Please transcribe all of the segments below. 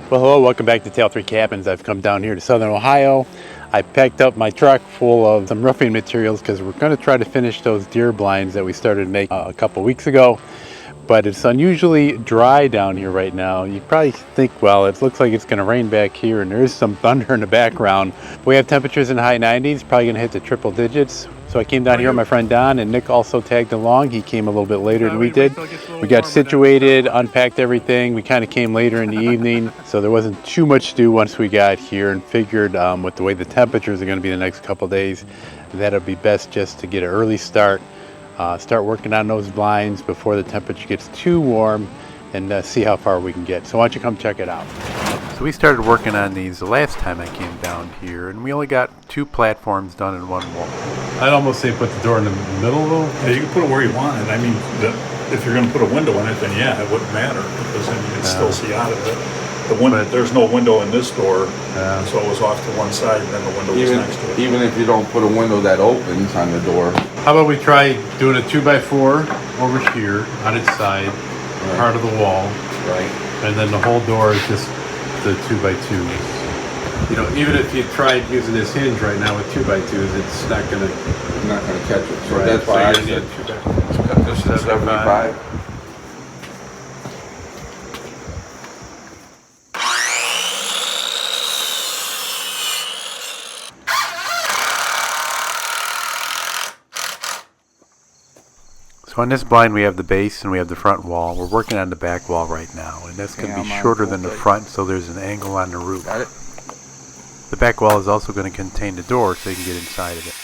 Well, hello, welcome back to Tail 3 Cabins. I've come down here to Southern Ohio. I packed up my truck full of some roofing materials because we're going to try to finish those deer blinds that we started making a couple weeks ago. But it's unusually dry down here right now. You probably think, well, it looks like it's going to rain back here, and there is some thunder in the background. We have temperatures in the high 90s, probably going to hit the triple digits. So I came down here with my friend Don, and Nick also tagged along. He came a little bit later than we did. We got situated, unpacked everything. We kind of came later in the evening, so there wasn't too much to do once we got here, and figured with the way the temperatures are going to be the next couple of days, that it'd be best just to get an early start. Start working on those blinds before the temperature gets too warm, and see how far we can get. So why don't you come check it out. So we started working on these the last time I came down here, and we only got 2 platforms done in one wall. I'd almost say put the door in the middle though. Yeah, you can put it where you want it. I mean, if you're going to put a window in it, then yeah, it wouldn't matter, because then you can still see out of it. There's no window in this door, so it was off to one side, and then the window was next to it. Even if you don't put a window that opens on the door. How about we try doing a 2x4 over here on its side, part of the wall, right? And then the whole door is just the 2x2s. You know, even if you tried using this hinge right now with 2x2s, it's not gonna catch it. So right, that's why I so said cut this to 75. So on this blind we have the base and we have the front wall. We're working on the back wall right now, and that's going to be shorter than the front, so there's an angle on the roof. Got it? The back wall is also going to contain the door so you can get inside of it.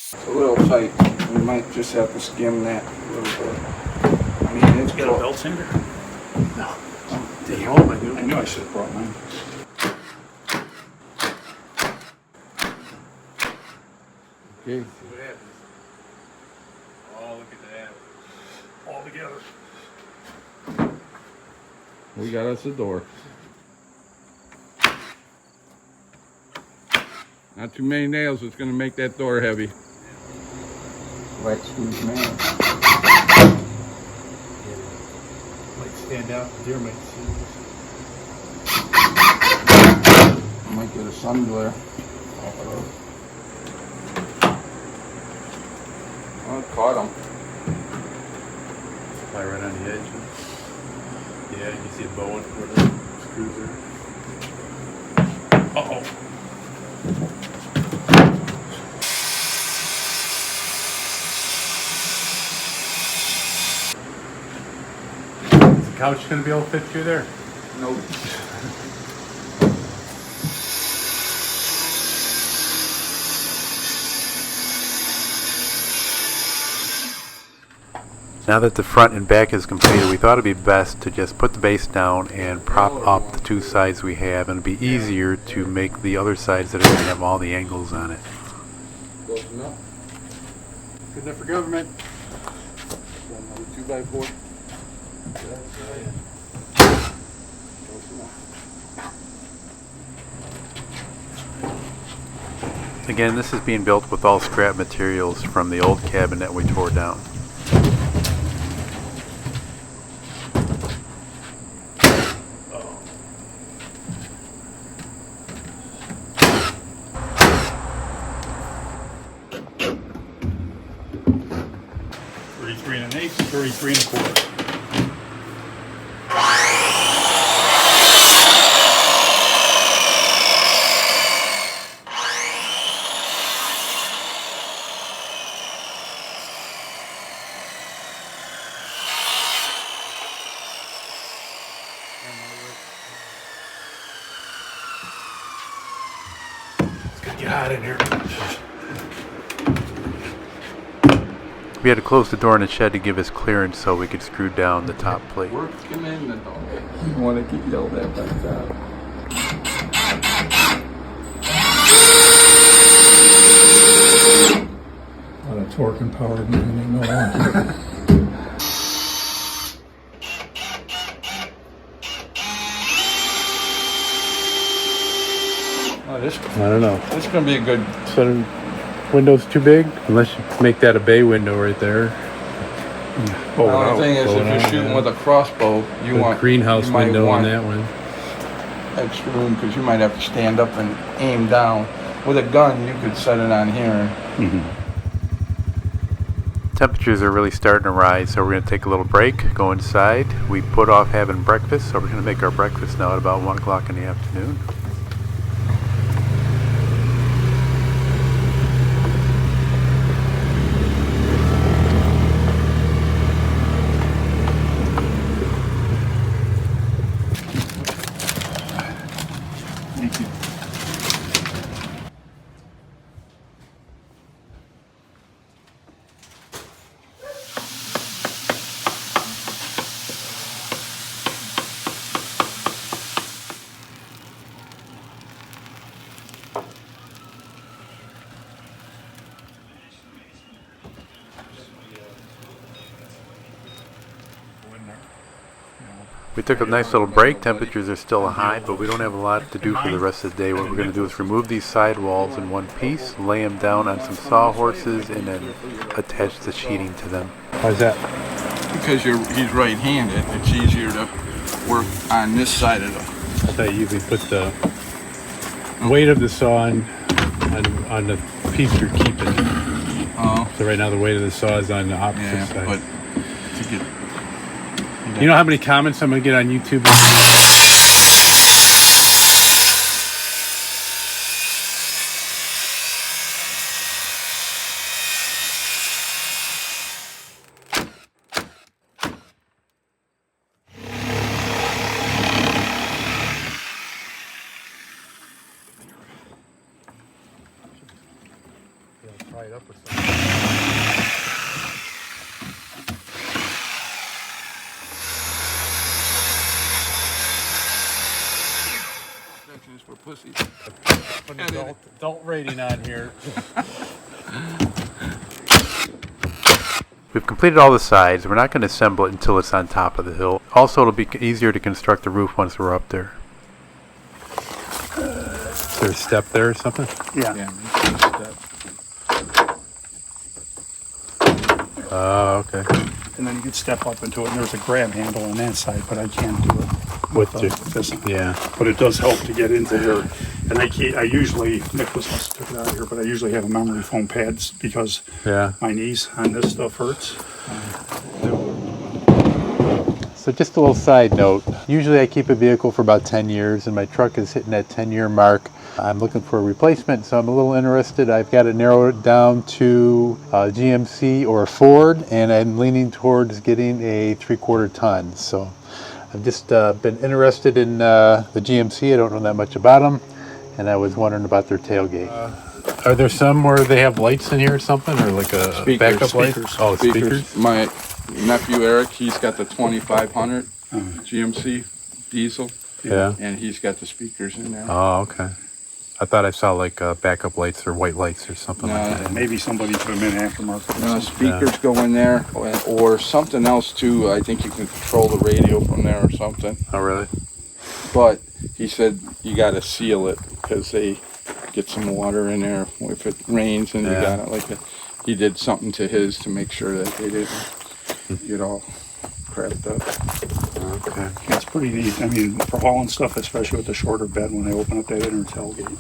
It's a little tight. We might just have to skim that a little bit. I mean, it's You got a belt sander? No. Oh, Damn, I do. I knew I should have brought mine. Okay. See what happens. Oh, look at that. All together. We got us a door. Not too many nails. It's going to make that door heavy. Wet screws nails. Might stand out. The deer might see this. Might get a sun glare. Oh, it caught him. Probably right on the edge. Yeah, you can see it bowing where the screws are. Uh-oh. Is the couch going to be able to fit through there? Nope. Now that the front and back is completed, we thought it'd be best to just put the base down and prop up the 2 sides we have, and it'd be easier to make the other sides that are going to have all the angles on it. Close enough. Good enough for government. Another 2x4. Again, this is being built with all scrap materials from the old cabin that we tore down. $33 1/8, $33 1/4. It's gonna get hot in here. We had to close the door in the shed to give us clearance so we could screw down the top plate. Work him in the dog. You want to get yelled at by that. A lot of torque and power didn't know on. Oh, this, I don't know. this is going to be a good... So window's too big? Unless you make that a bay window right there. The only thing is, if you're shooting with a crossbow, you The want greenhouse you might window on want that one. extra room because you might have to stand up and aim down. With a gun, you could set it on here. Temperatures are really starting to rise, so we're going to take a little break, go inside. We put off having breakfast, so we're going to make our breakfast now at about 1 o'clock in the afternoon. Thank you. We took a nice little break. Temperatures are still high, but we don't have a lot to do for the rest of the day. What we're going to do is remove these sidewalls in one piece, lay them down on some sawhorses, and then attach the sheeting to them. How's that? Because he's right-handed, it's easier to work on this side of the... I thought you usually put the weight of the saw on the piece you're keeping. Oh. So right now the weight of the saw is on the opposite Yeah, side. but to get... You know how many comments I'm going to get on YouTube? Try it up with something. Is for pussies. Put an adult rating on here. We've completed all the sides. We're not going to assemble it until it's on top of the hill. Also, it'll be easier to construct the roof once we're up there. Is there a step there or something? Yeah. Oh, okay. And then you could step up into it, and there's a grab handle on that side, but I can't do it with this. Yeah. But it does help to get into here. And I usually, Nicholas must have took it out of here, but I usually have a memory foam pads because my knees on this stuff hurts. So just a little side note. Usually I keep a vehicle for about 10 years, and my truck is hitting that 10-year mark. I'm looking for a replacement, so I'm a little interested. I've got it narrowed down to a GMC or a Ford, and I'm leaning towards getting a 3/4 ton. So I've just been interested in the GMC. I don't know that much about them, and I was wondering about their tailgate. Are there some where they have lights in here or something, or like a backup light? Oh, speakers. My nephew Eric, he's got the 2500 GMC diesel. Yeah. And he's got the speakers in there. Oh, okay. I thought I saw like backup lights or white lights or something like that. Maybe somebody put them in aftermarket. No, speakers go in there, or something else too. I think you can control the radio from there or something. Oh, really? But he said you got to seal it because they get some water in there if it rains, and you got it like he did something to his to make sure that they didn't get all crapped up. Okay. It's pretty neat. I mean, for hauling stuff, especially with the shorter bed when they open up that inner tailgate.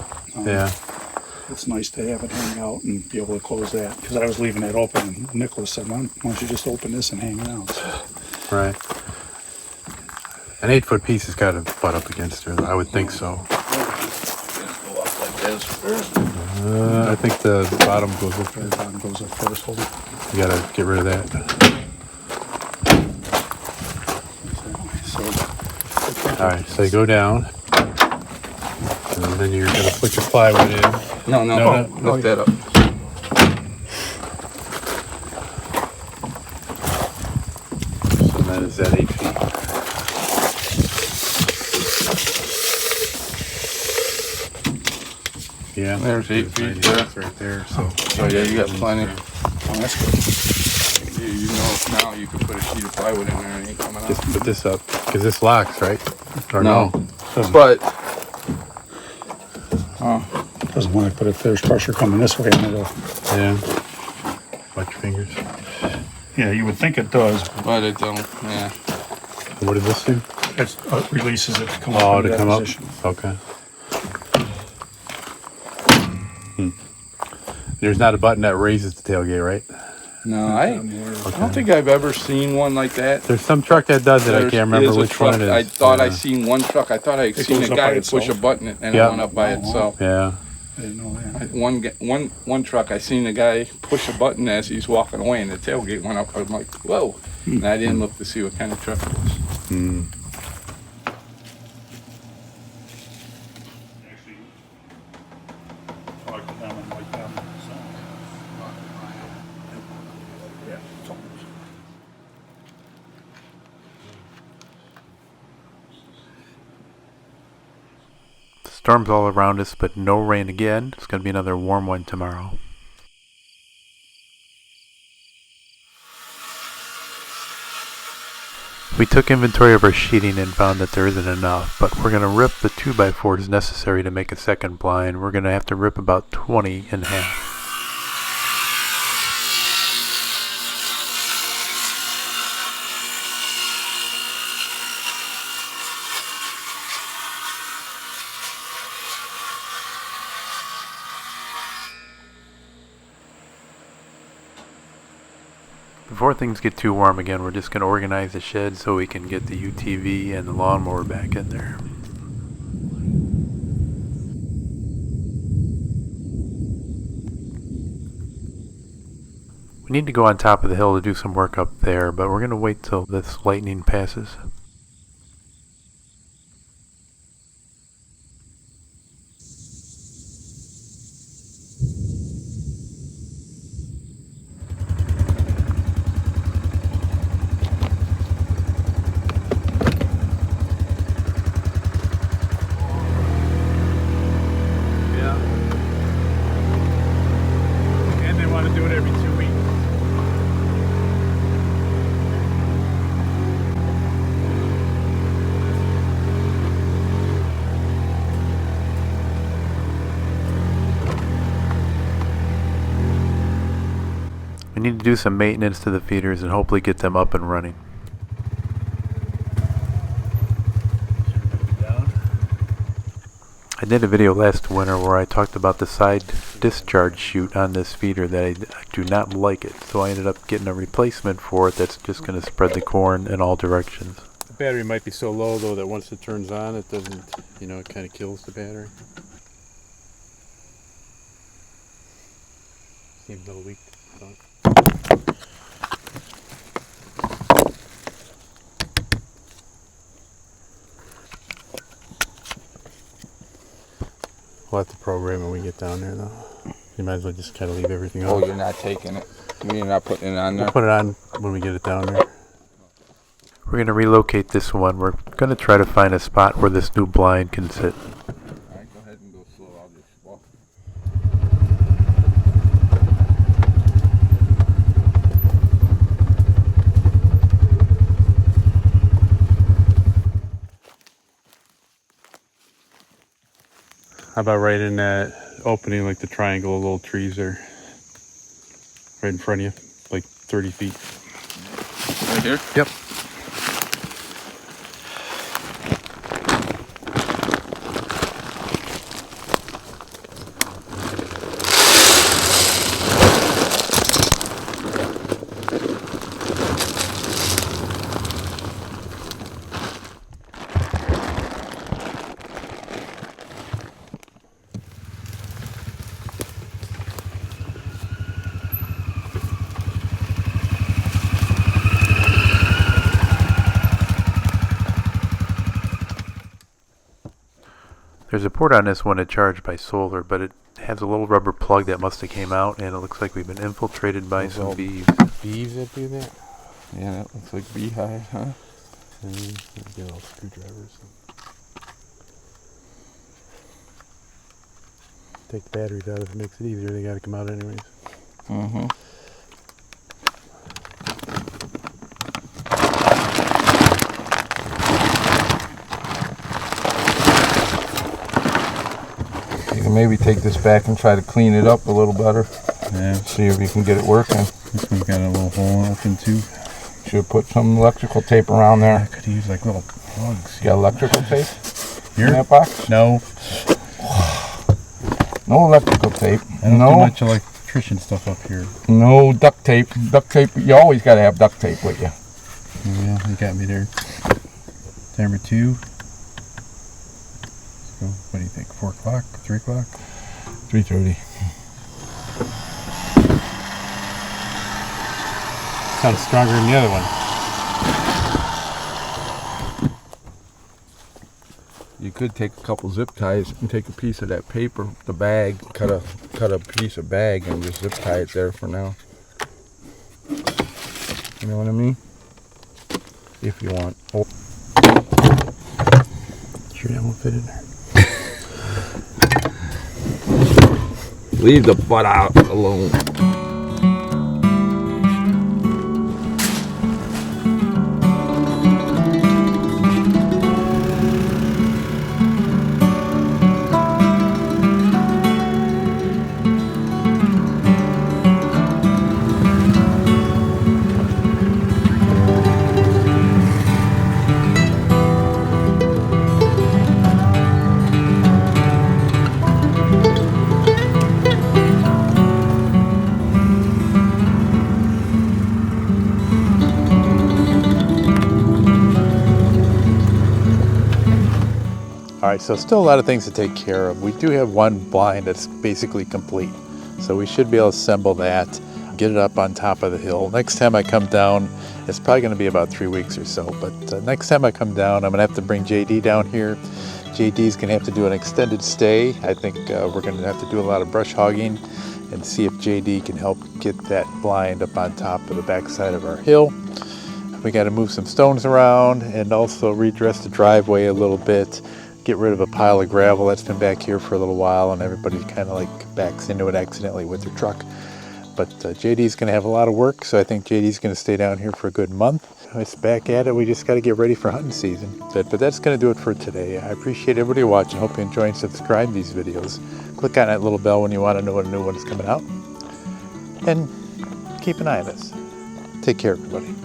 It's nice to have it hang out and be able to close that. Because I was leaving that open, and Nicholas said, why don't you just open this and hang it out? So, right. An 8-foot piece has got to butt up against her. I would think so. Go up like this. I think the bottom goes up. the bottom goes up first. Hold it. You got to get rid of that. All right, so you go down, and then you're going to put your plywood in. No, lift that up. Is that 8 feet? Yeah. There's 8 feet there. That's right there. So yeah, you got plenty. Oh, that's good. You know now you can put a sheet of plywood in there and it ain't coming out. just put this up because this locks, right? Or no? But Doesn't want to put if there's pressure coming this way, and it'll. Yeah. Watch your fingers. Yeah, you would think it does. but it don't. Yeah. What did this do? It releases it to come Oh, up to into come that up. position. Okay. There's not a button that raises the tailgate, right? No, I don't think I've ever seen one like that. There's some truck that does it. I There's- can't it remember is a which truck. one it is. I thought I Yeah. seen one truck. I thought I seen goes a up guy by push a itself? button and Yeah. it went up by itself. Yeah. I didn't know that. One truck I seen a guy push a button as he's walking away and the tailgate went up. I'm like, whoa! And I didn't look to see what kind of truck it was. Hmm. Talk to them and like them. Yeah. Storms all around us, but no rain again. It's going to be another warm one tomorrow. We took inventory of our sheeting and found that there isn't enough, but we're going to rip the 2x4s necessary to make a second blind. We're going to have to rip about 20 in half. Before things get too warm again, we're just going to organize the shed so we can get the UTV and the lawnmower back in there. We need to go on top of the hill to do some work up there, but we're going to wait till this lightning passes. And they want to do it every 2 weeks. We need to do some maintenance to the feeders and hopefully get them up and running. I did a video last winter where I talked about the side discharge chute on this feeder that I do not like it, so I ended up getting a replacement for it that's just going to spread the corn in all directions. The battery might be so low though that once it turns on it doesn't, it kind of kills the battery. Seems a little weak. We'll have to program it when we get down there, though. You might as well just kind of leave everything on. Oh, you're not taking it. You're not putting it on there. We'll put it on when we get it down there. We're going to relocate this one. We're going to try to find a spot where this new blind can sit. Alright, go ahead and go slow. I'll just walk. How about right in that opening, like the triangle of little trees there? Right in front of you, like 30 feet. Right here? Yep. There's a port on this one that's charged by solar, but it has a little rubber plug that must have came out, and it looks like we've been infiltrated by some bees. Bees that do that? Yeah, that looks like beehive, huh? Get all screwdrivers. Take the batteries out if it makes it easier. They got to come out anyways. Mm-hmm. You can maybe take this back and try to clean it up a little better. Yeah. See if you can get it working. This one's got a little hole open too. Should put some electrical tape around I there. could use like little plugs. You got electrical tape Here? in that box? No. No electrical tape. I don't No. do much electrician stuff up here. No duct tape. Duct tape. You always got to have duct tape with you. Yeah, you got me there. Timer 2. So, what do you think? 4 o'clock? 3 o'clock? 3:30. Sounds stronger than the other one. You could take a couple zip ties and take a piece of that paper, the bag, cut a piece of bag and just zip tie it there for now. You know what I mean? If you want. Oh. Sure that won't fit in there. Leave the butt out alone. All right, so still a lot of things to take care of. We do have one blind that's basically complete. So we should be able to assemble that, get it up on top of the hill. Next time I come down, it's probably gonna be about 3 weeks or so, but next time I come down, I'm gonna have to bring JD down here. JD's gonna have to do an extended stay. I think we're gonna have to do a lot of brush hogging and see if JD can help get that blind up on top of the backside of our hill. We gotta move some stones around and also redress the driveway a little bit. Get rid of a pile of gravel that's been back here for a little while and everybody kind of like backs into it accidentally with their truck. But JD's going to have a lot of work, so I think JD's going to stay down here for a good month. It's back at it. We just got to get ready for hunting season. But that's going to do it for today. I appreciate everybody watching. Hope you enjoy and subscribe to these videos. Click on that little bell when you want to know when a new one is coming out. And keep an eye on us. Take care, everybody.